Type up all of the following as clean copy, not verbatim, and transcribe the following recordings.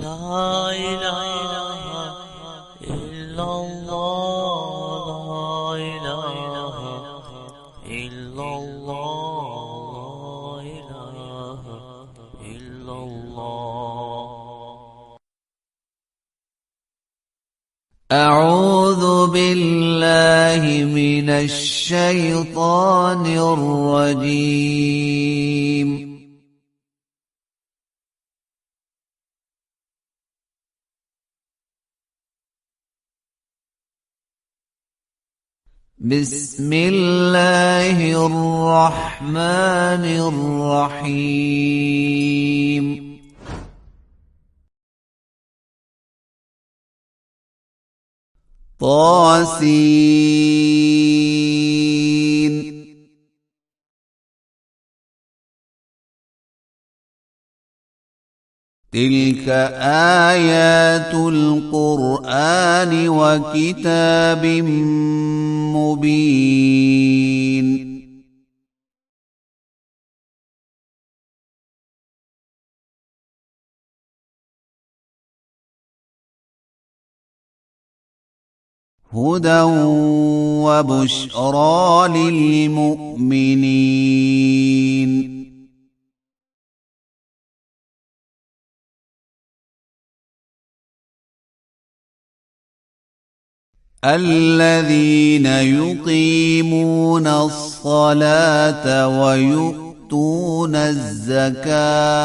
لا إله إلا الله لا إله إلا الله لا إله إلا الله. أعوذ بالله من الشيطان الرجيم. بسم الله الرحمن الرحيم. طاسين. تلك آيات القرآن وكتاب مبين. هدى وبشرى للمؤمنين. الذين يقيمون الصلاة ويؤتون الزكاة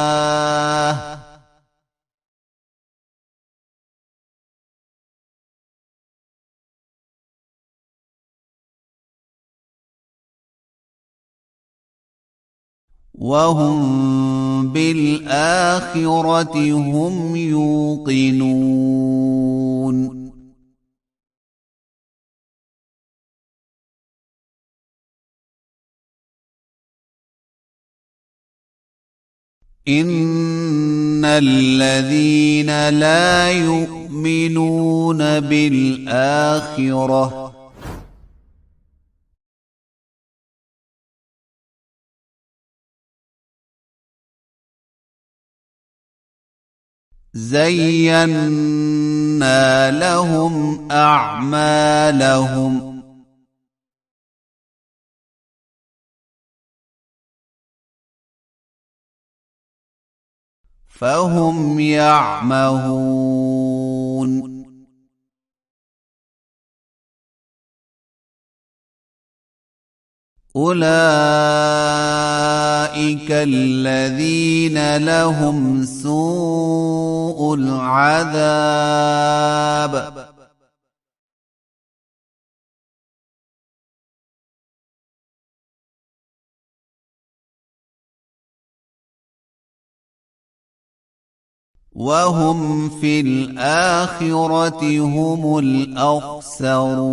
وهم بالآخرة هم يوقنون. إن الذين لا يؤمنون بالآخرة زينا لهم أعمالهم فهم يعمهون. أولئك الذين لهم سوء العذاب وهم في الآخرة هم الأخسرون.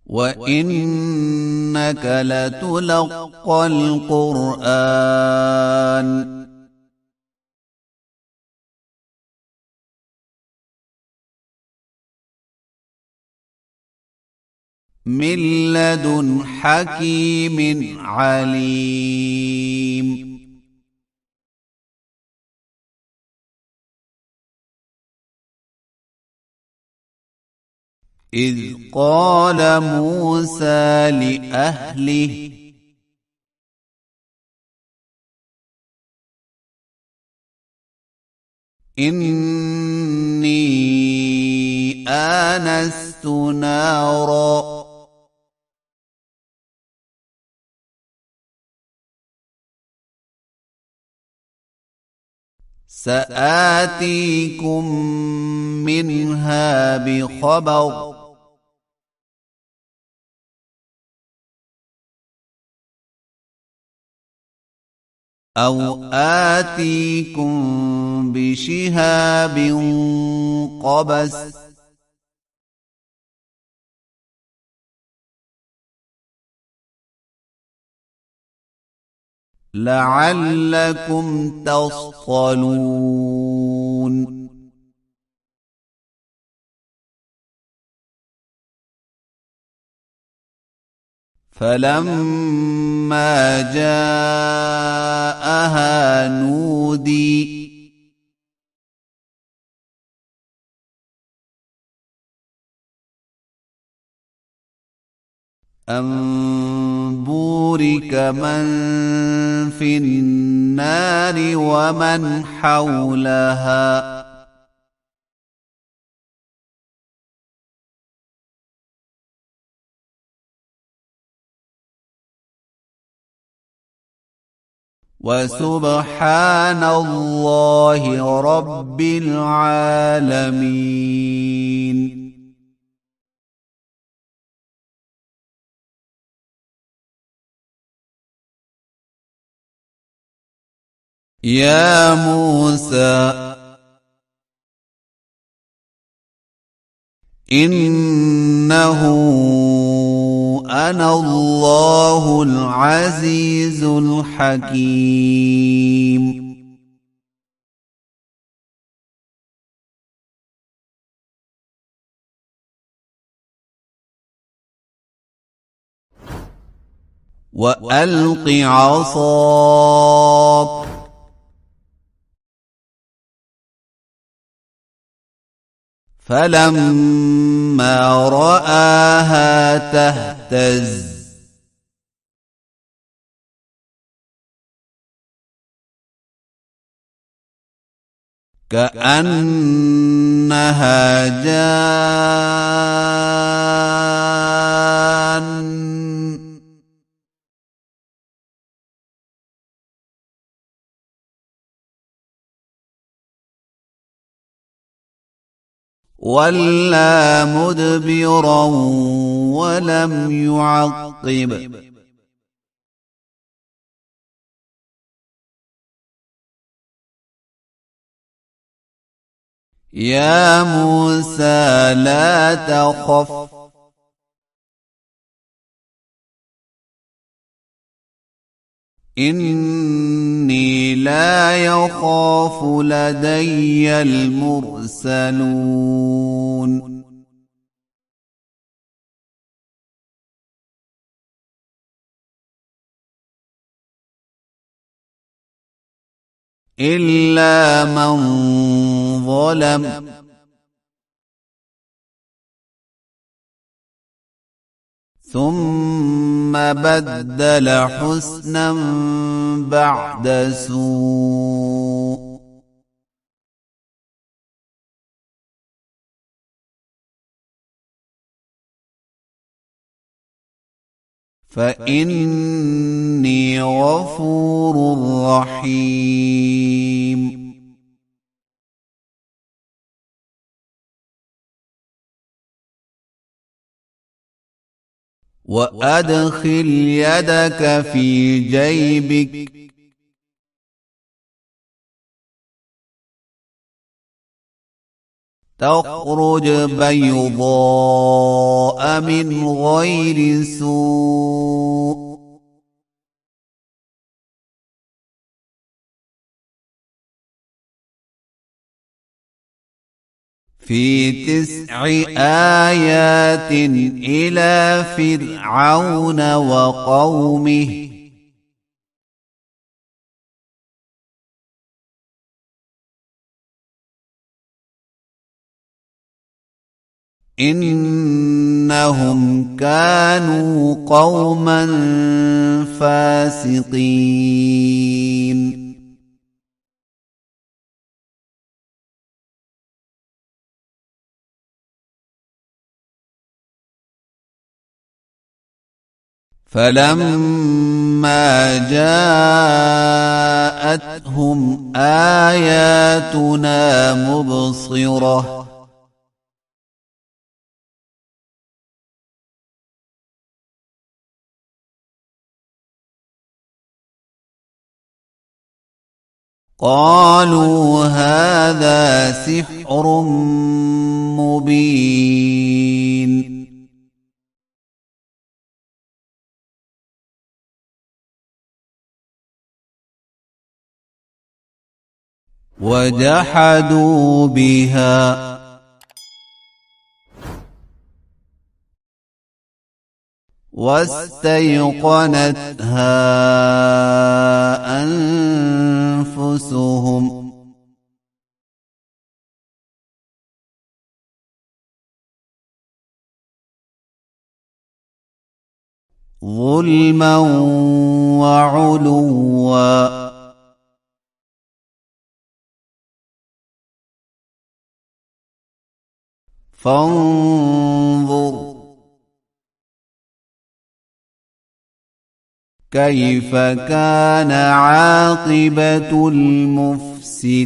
وإنك لتلقى القرآن من لدن حكيم عليم. إذ قال موسى لأهله إني آنست نارا سآتيكم منها بخبر أو آتيكم بشهاب قبس لعلكم تصطلون. فلما جاءها نودي أن بورك من في النار ومن حولها وسبحان الله رب العالمين. يا موسى إنه أنا الله العزيز الحكيم. وألق عصاك فلما رآها تهتز كأنها جان ولى مدبرا ولم يعقب يا موسى لا تخف إني لا يخاف لدي المرسلون إلا من ظلم ثم بدل حسنا بعد سوء فإني غفور رحيم. وأدخل يدك في جيبك تخرج بيضاء من غير سوء في 9 آيات إلى فرعون وقومه إنهم كانوا قوما فاسقين. فلما جاءتهم آياتنا مبصرة قالوا هذا سحر مبين. وجحدوا بها واستيقنتها أنفسهم ظلما وعلوا فانظر كيف كان عاقبة المفسدين